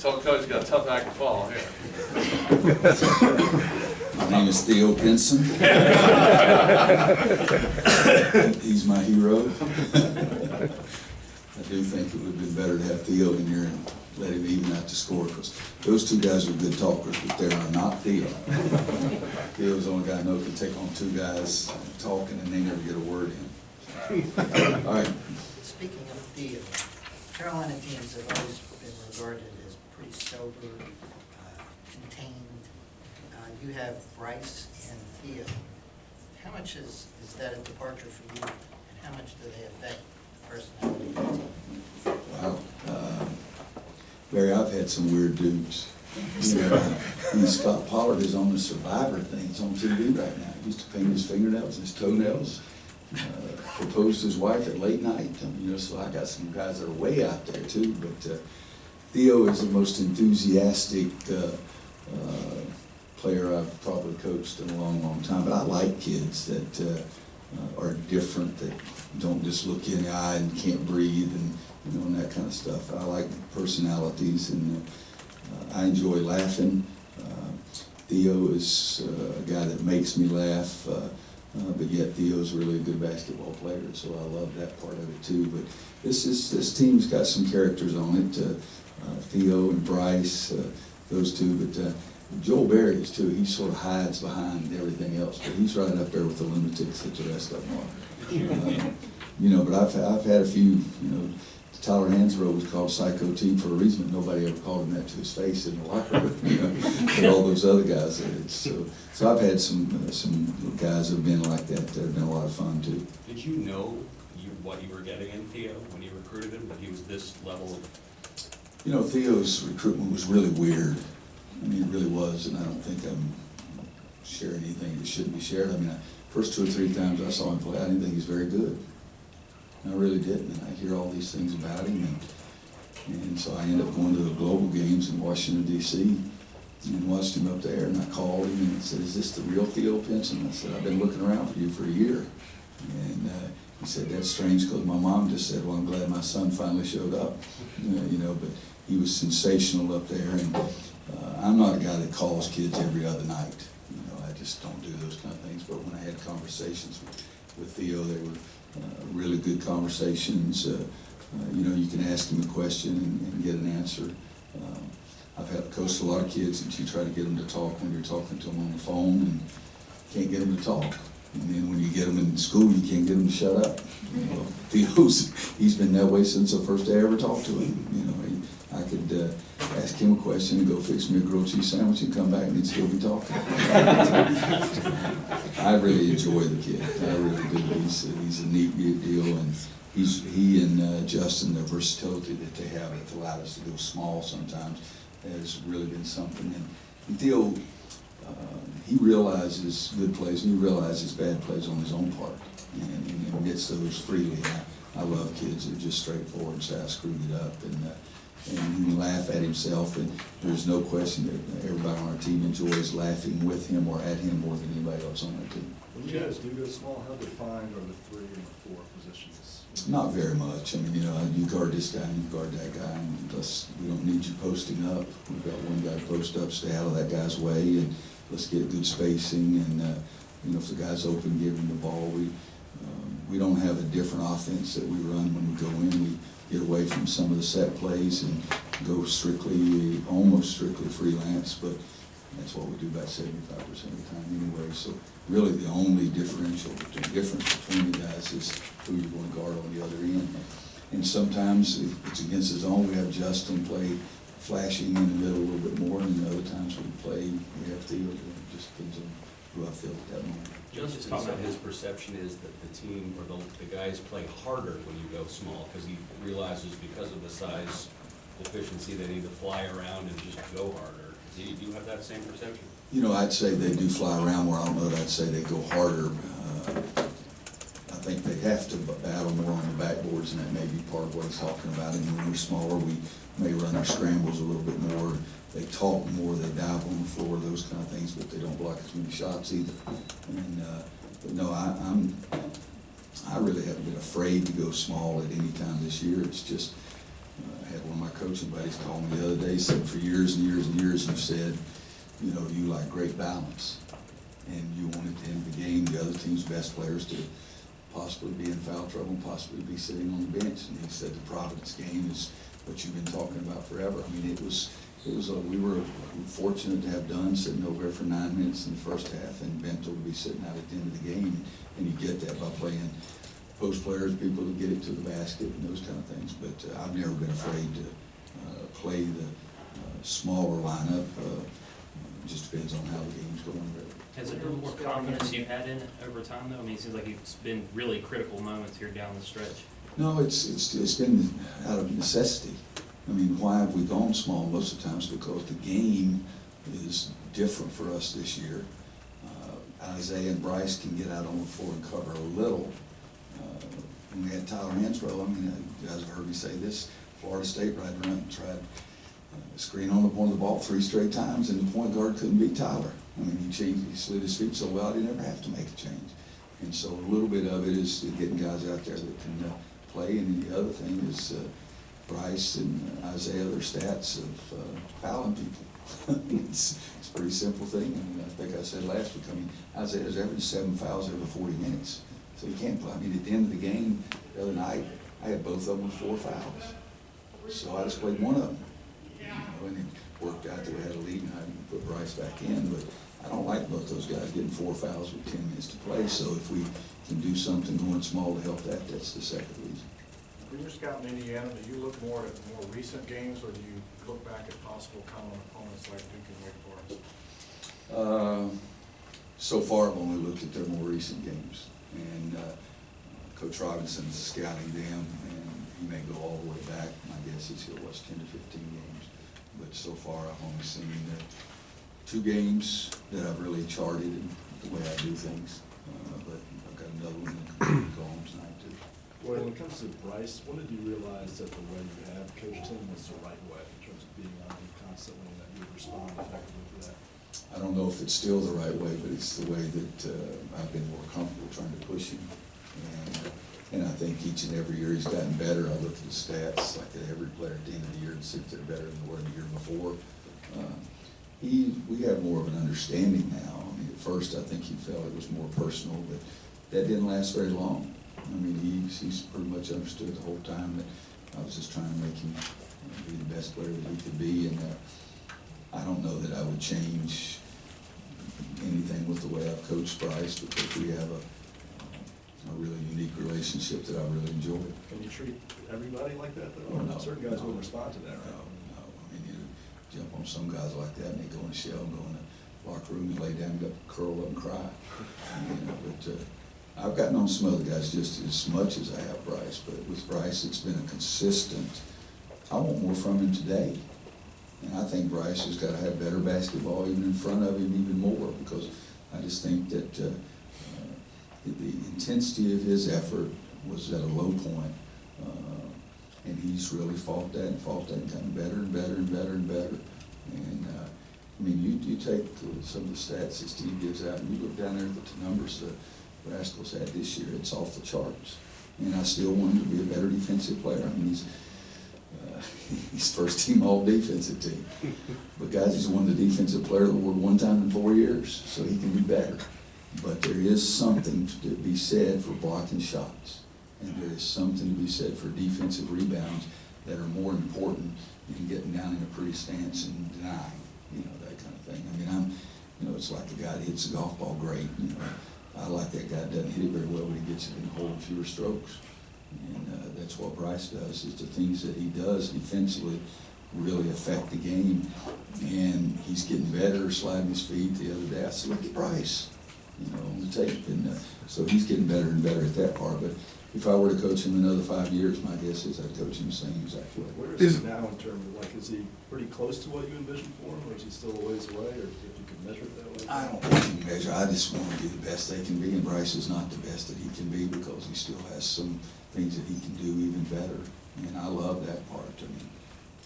told Coach he's got a tough act to follow here. My name is Theo Pinson. He's my hero. I do think it would have been better to have Theo in here and let him even out the score, because those two guys are good talkers, but they are not Theo. Theo's the only guy I know can take on two guys talking and they never get a word in. All right. Speaking of Theo, Carolina teams have always been regarded as pretty sober, contained. You have Bryce and Theo. How much is that a departure for you, and how much do they affect the personality of the team? Wow. Barry, I've had some weird dudes. Scott Pollard is on the Survivor thing. It's on TV right now. He used to paint his fingernails and his toenails. Proposed to his wife at late night. So I got some guys that are way out there too. But Theo is the most enthusiastic player I've probably coached in a long, long time. But I like kids that are different, that don't just look you in the eye and can't breathe, and and that kind of stuff. I like personalities, and I enjoy laughing. Theo is a guy that makes me laugh. But yet Theo's really a good basketball player, so I love that part of it too. But this team's got some characters on it. Theo and Bryce, those two. But Joel Berry is too. He sort of hides behind everything else, but he's right up there with the lunatics that the rest of them are. But I've had a few. Tyler Hansbrough was called Psycho T for a reason, but nobody ever called him that to his face in the locker room. But all those other guys did. So I've had some guys who've been like that that have been a lot of fun too. Did you know what you were getting in Theo when you recruited him, that he was this level? Theo's recruitment was really weird. I mean, it really was, and I don't think I'm sharing anything that shouldn't be shared. I mean, first 2 or 3 times I saw him play, I didn't think he was very good. I really didn't, and I hear all these things about him, and so I ended up going to the global games in Washington, D.C., and watched him up there, and I called him and said, "Is this the real Theo Pinson?" I said, "I've been looking around for you for a year." And he said, "That's strange, because my mom just said, well, I'm glad my son finally showed up." But he was sensational up there, and I'm not a guy that calls kids every other night. I just don't do those kind of things, but when I had conversations with Theo, they were really good conversations. You can ask him a question and get an answer. I've had coached a lot of kids that you try to get them to talk when you're talking to them on the phone and can't get them to talk. And then when you get them in school, you can't get them to shut up. He's been that way since the first day I ever talked to him. I could ask him a question and go fix me a grilled cheese sandwich and come back and he'd still be talking. I really enjoy the kid. I really do. He's a neat deal, and he and Justin, the versatility that they have, that's allowed us to go small sometimes, has really been something. And Theo, he realizes good plays and he realizes bad plays on his own part, and admits those freely. I love kids that are just straightforward and say, "I screwed it up," and he can laugh at himself, and there's no question that everybody on our team enjoys laughing with him or at him more than anybody else on our team. When you guys do go small, how defined are the 3 and the 4 positions? Not very much. I mean, you guard this guy and you guard that guy, and we don't need you posting up. We've got one guy to post up, stay out of that guy's way, and let's get good spacing, and if the guy's open, give him the ball. We don't have a different offense that we run when we go in. We get away from some of the set plays and go almost strictly freelance, but that's what we do about 75% of the time anyway. So really the only difference between the guys is who you're going to guard on the other end. And sometimes if it's against the zone, we have Justin play flashing in the middle a little bit more, and other times we have Theo. It just depends on who I feel at that moment. Just talking about his perception is that the team, or the guys play harder when you go small, because he realizes because of the size deficiency they need to fly around and just go harder. Do you have that same perception? I'd say they do fly around where I don't know that I'd say they go harder. I think they have to battle more on the backboards, and that may be part of what he's talking about. And when we're smaller, we may run our scrambles a little bit more. They talk more, they dive on the floor, those kind of things, but they don't block as many shots either. And but no, I really haven't been afraid to go small at any time this year. It's just had one of my coaching buddies call me the other day, said for years and years and years, you've said, you know, you like great balance. And you want at the end of the game, the other team's best players to possibly be in foul trouble, possibly be sitting on the bench. And he said the Providence game is what you've been talking about forever. I mean, we were fortunate to have Dunn sitting over there for 9 minutes in the first half and Bento to be sitting out at the end of the game. And you get that by playing post players, people to get it to the basket and those kind of things. But I've never been afraid to play the smaller lineup. It just depends on how the game's going. Has it been more confidence you've had in it over time, though? I mean, it seems like it's been really critical moments here down the stretch. No, it's been out of necessity. I mean, why have we gone small most of the times? Because the game is different for us this year. Isaiah and Bryce can get out on the floor and cover a little. When we had Tyler Hansbrough, I mean, you guys have heard me say this, Florida State right around and tried screen on the point of the ball 3 straight times, and the point guard couldn't beat Tyler. I mean, he slid his feet so well, he didn't ever have to make a change. And so a little bit of it is getting guys out there that can play, and then the other thing is Bryce and Isaiah, their stats of fouling people. It's a pretty simple thing. I mean, I think I said last week, I mean, Isaiah's averaged 7 fouls every 40 minutes. So you can't play. I mean, at the end of the game the other night, I had both of them with 4 fouls. So I just played one of them. You know, and it worked out that we had a lead and I didn't put Bryce back in. But I don't like both those guys getting 4 fouls with 10 minutes to play. So if we can do something going small to help that, that's the second reason. When you're scouting Indiana, do you look more at more recent games, or do you look back at possible common opponents like Duke and Wake Forest? So far, I've only looked at their more recent games. And Coach Robinson's scouting them, and he may go all the way back. My guess is he'll watch 10 to 15 games. But so far, I've only seen 2 games that I've really charted in the way I do things. But I've got another one that can go on tonight, too. Well, when it comes to Bryce, when did you realize that the way you have coached him was the right way in terms of being on him constantly and that you would respond effectively to that? I don't know if it's still the right way, but it's the way that I've been more comfortable trying to push him. And I think each and every year he's gotten better. I look at the stats, like at every player at the end of the year, and see if they're better than they were the year before. We have more of an understanding now. I mean, at first I think he felt it was more personal, but that didn't last very long. I mean, he's pretty much understood the whole time that I was just trying to make him be the best player that he could be. And I don't know that I would change anything with the way I've coached Bryce, because we have a really unique relationship that I really enjoy. Can you treat everybody like that, though? Oh, no, Certain guys no, wouldn't respond to that, right? No. I mean, you jump on some guys like that and they go in the shell and go in the locker room and lay down and curl up and cry. You know, but I've gotten on some other guys just as much as I have Bryce, but with Bryce it's been a consistent, I want more from him today. And I think Bryce has got to have better basketball even in front of him even more, because I just think that the intensity of his effort was at a low point. And he's really fought that and gotten better and better and better and better. And I mean, you take some of the stats that Steve gives out and you look down there at the numbers the Rascals had this year, it's off the charts. And I still want him to be a better defensive player. I mean, he's first team all defensive team. But guys, he's won the defensive player of the award 1 time in 4 years, so he can be better. But there is something to be said for blocking shots. And there is something to be said for defensive rebounds that are more important than getting down in a pretty stance and denying, that kind of thing. I mean, it's like the guy that hits the golf ball great. I like that guy that doesn't hit it very well, but he gets it in a hole in fewer strokes. And that's what Bryce does, is the things that he does defensively really affect the game. And he's getting better, sliding his feet. The other day I said, look at Bryce, on the tape. And so he's getting better and better at that part. But if I were to coach him another 5 years, my guess is I'd coach him the same exact way. Where is he now in terms of, is he pretty close to what you envisioned for him, or is he still a ways away, or if you could measure it that way? I don't think you can measure. I just want to be the best they can be, and Bryce is not the best that he can be, because he still has some things that he can do even better. And I love that part. I mean,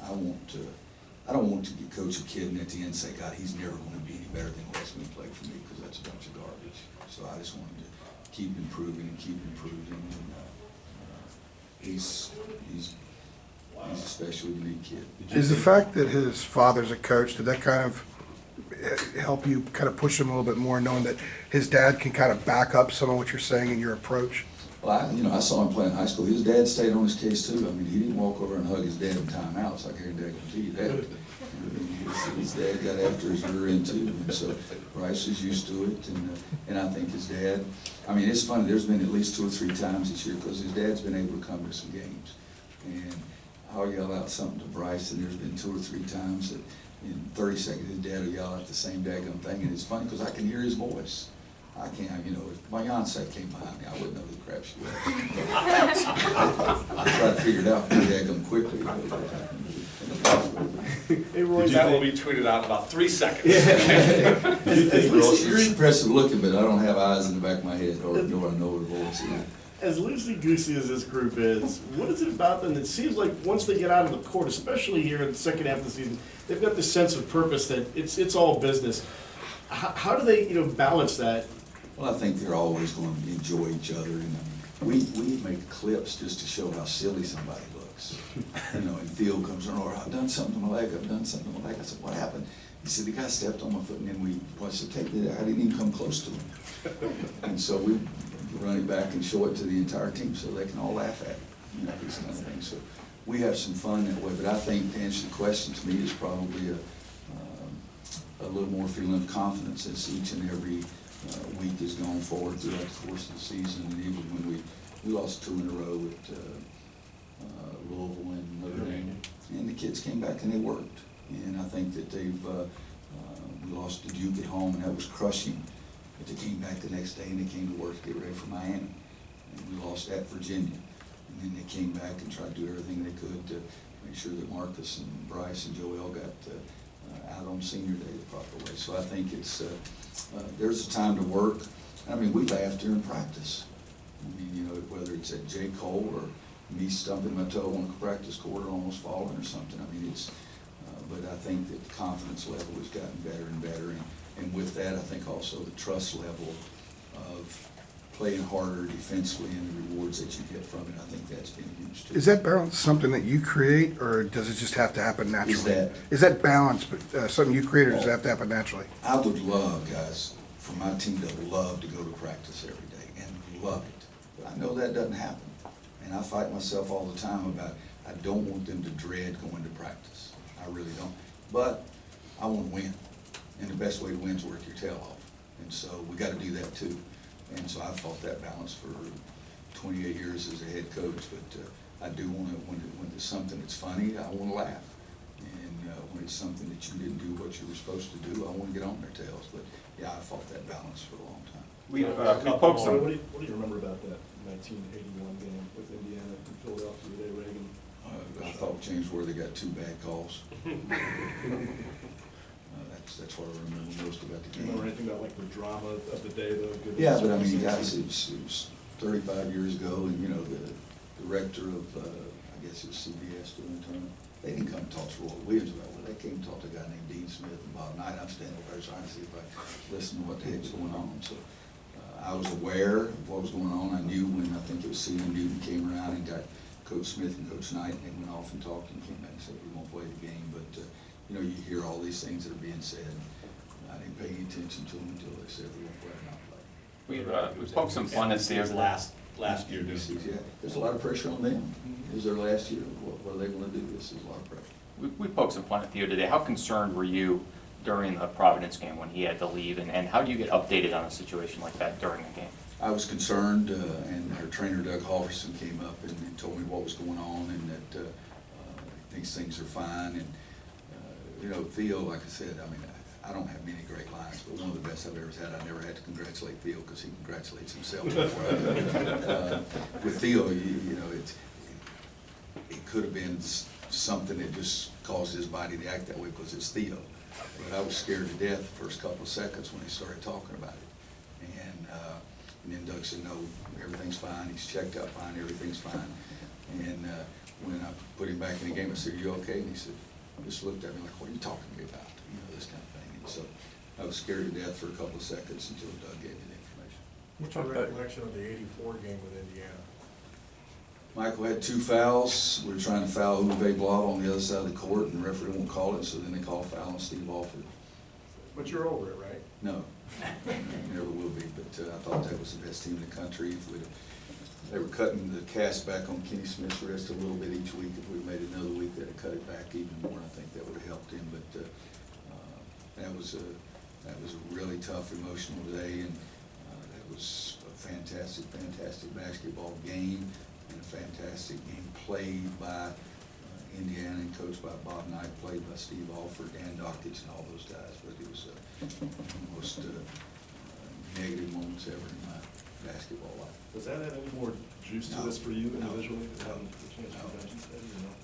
I don't want to coach a kid and at the end say, God, he's never going to be any better than he was when he played for me, because that's a bunch of garbage. So I just want him to keep improving and keep improving. And he's He's a special, unique kid. Is the fact that his father's a coach, did that kind of help you kind of push him a little bit more, knowing that his dad can kind of back up some of what you're saying in your approach? Well, I saw him play in high school. His dad stayed on his case too. I mean, he didn't walk over and hug his dad in timeouts. I guarantee you that. I mean, his dad got after his rear end too, and so Bryce is used to it, and I think his dad, I mean, it's funny, there's been at least 2 or 3 times this year, because his dad's been able to come to some games, and I'll yell out something to Bryce, and there's been 2 or 3 times that in 30 seconds, his dad will yell out the same daggone thing, and it's funny, because I can hear his voice. I can't, if my Beyonce came behind me, I wouldn't know who the crap she was. I tried to figure it out pretty daggone quickly. Hey, Roy, That will be tweeted out in about 3 seconds. She's impressive looking, but I don't have eyes in the back of my head, nor I know her voice. As loosey-goosey as this group is, what is it about them that seems like once they get out of the court, especially here in the second half of the season, they've got this sense of purpose that it's all business. How do they, balance that? Well, I think they're always going to enjoy each other, and we make clips just to show how silly somebody looks. And Theo comes in, or I've done something to my leg, I've done something to my leg. I said, what happened? He said, the guy stepped on my foot, and then I said, take it, I didn't even come close to him. And so we run it back and show it to the entire team so they can all laugh at it, these kind of things. So we have some fun that way, but I think to answer the question, to me, is probably a little more feeling of confidence as each and every week has gone forward throughout the course of the season, and even when we lost 2 in a row at Louisville and Notre Dame, and the kids came back and they worked, and I think that we lost to Duke at home, and that was crushing, but they came back the next day and they came to work to get ready for Miami, and we lost at Virginia, and then they came back and tried to do everything they could to make sure that Marcus and Bryce and Joel got out on senior day the proper way. So I think it's there's a time to work. I mean, we laughed during practice. I mean, whether it's at J. Cole or me stumping my toe on the practice court or almost falling or something. I mean, but I think that the confidence level has gotten better and better. And with that, I think also the trust level of playing harder defensively and the rewards that you get from it, I think that's been huge too. Is that balance something that you create, or does it just have to happen naturally? Is that balance something you create, or does it have to happen naturally? I would love, guys, for my team to love to go to practice every day and love it. But I know that doesn't happen. And I fight myself all the time about, I don't want them to dread going to practice. I really don't. But I want to win. And the best way to win is work your tail off. And so we got to do that too. And so I've fought that balance for 28 years as a head coach. But I do want to, when there's something that's funny, I want to laugh. And when it's something that you didn't do what you were supposed to do, I want to get on their tails. But yeah, I fought that balance for a long time. We poked What some. do you remember about that 1981 game with Indiana in Philadelphia with A. Reagan? I thought James Worthy got 2 bad calls. That's what I remember most about the Do you game. remember anything about like the drama of the day though? given Yeah, the but I mean, circumstances? guys, it was 35 years ago, and the director of, I guess it was CBS doing the tournament, they didn't come and talk to Roy Williams about it. They came and talked to a guy named Dean Smith and Bob Knight. I'm standing over there trying to see if I listen to what the heck's going on. So I was aware of what was going on. I knew when, I think it was C.M. Newton came around and got Coach Smith and Coach Knight, and they went off and talked and came back and said, we won't play the game. But, you hear all these things that are being said. I didn't pay any attention to them until they said we won't play or not play. We poked some fun at Theo. Last year. Yeah, there's a lot of pressure on them. It was their last year. What are they going to do? This is a lot of pressure. We poked some fun at Theo today. How concerned were you during the Providence game when he had to leave, and how do you get updated on a situation like that during a game? I was concerned, and our trainer Doug Halverson came up and told me what was going on, and that he thinks things are fine. And Theo, like I said, I mean, I don't have many great lines, but one of the best I've ever had. I never had to congratulate Theo because he congratulates himself before I do. With Theo, it could have been something that just caused his body to act that way because it's Theo. But I was scared to death the first couple of seconds when he started talking about it. And then Doug said, no, everything's fine. He's checked out fine. Everything's fine. And when I put him back in the game, I said, are you okay? And he said, just looked at me like, what are you talking to me about? This kind of thing. And so I was scared to death for a couple of seconds until Doug gave me the information. What's your recollection of the '84 game with Indiana? Michael had 2 fouls. We were trying to foul Uwe Blab on the other side of the court, and the referee won't call it, so then they call a foul on Steve Alford. But you're over it, right? No, never will be, but I thought that was the best team in the country. If they were cutting the cast back on Kenny Smith's wrist a little bit each week. If we made it another week, they'd have cut it back even more. I think that would have helped him, but that was a really tough, emotional day, and that was a fantastic basketball game, and a fantastic game played by Indiana and coached by Bob Knight, played by Steve Alford, Dan Dockich, and all those guys. But it was one of the most negative moments ever in my basketball life. Does that add any more juice to No. this for you No. individually? No. Having the chance to No. bench instead, you know?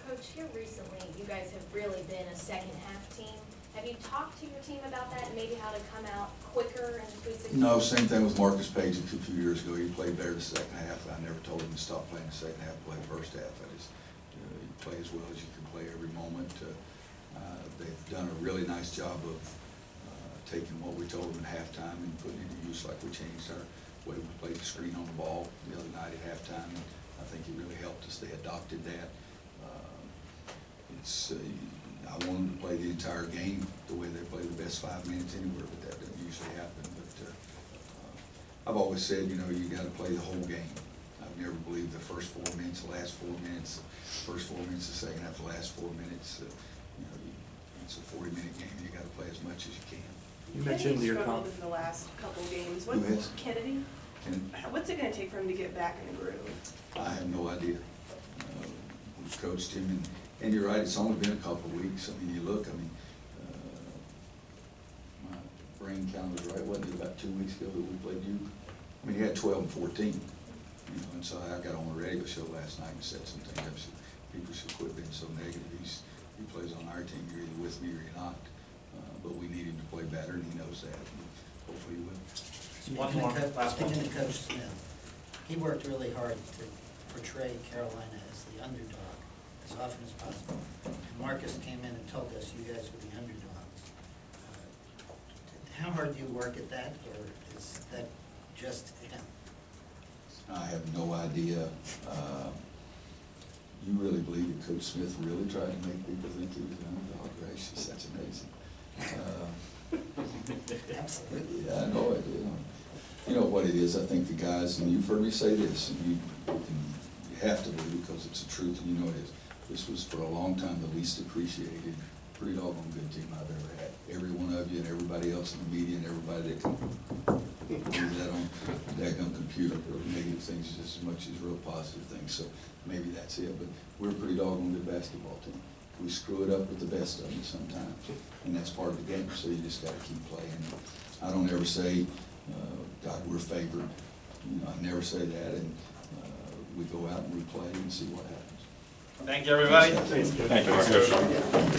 Coach, here recently, you guys have really been a second half team. Have you talked to your team about that and maybe how to come out quicker in the Sweet 16? No, same thing with Marcus Page a few years ago. He played better the second half. I never told him to stop playing the second half, play the first half. I just, you play as well as you can play every moment. They've done a really nice job of taking what we told them at halftime and putting it to use, like we changed our way we played the screen on the ball the other night at halftime. And I think it really helped us. They adopted that. I want them to play the entire game the way they play the best 5 minutes anywhere, but that doesn't usually happen. But I've always said, you got to play the whole game. I've never believed the first 4 minutes, the last 4 minutes, first 4 minutes, the second half, the last 4 minutes. It's a 40-minute game. You got to play as much as you can. You mentioned Kennedy your struggled in the last couple games. What, Who has? Kennedy? And What's it gonna take for him to get back in the groove? I have no idea. We've coached him, and you're right, it's only been a couple of weeks. I mean, you look, my brain count was right, wasn't it, about 2 weeks ago that we played you? I mean, he had 12 and 14, and so I got on the radio show last night and said some things. People should quit being so negative. He plays on our team, you're either with me or you're not. But we need him to play better, and he knows that, and hopefully he will. One more, last one. Speaking of Coach Smith, he worked really hard to portray Carolina as the underdog as often as possible. And Marcus came in and told us you guys were the underdogs. How hard do you work at that, or is that just him? I have no idea. You really believe that Coach Smith really tried to make people think he was an underdog? Gracious, that's amazing. Absolutely. Yeah, I know it. You know what it is. I think the guys, and you've heard me say this, and you have to believe because it's the truth, and you know it is. This was for a long time the least appreciated, pretty doggone good team I've ever had. Every one of you and everybody else in the media and everybody that can do that on that computer, negative things just as much as real positive things. So maybe that's it. But we're a pretty doggone good basketball team. We screw it up with the best of them sometimes, and that's part of the game, so you just got to keep playing. I don't ever say, God, we're favored. I never say that, and we go out and we play and see what happens. Thank you, everybody. Thanks, Coach. Thank you, Coach.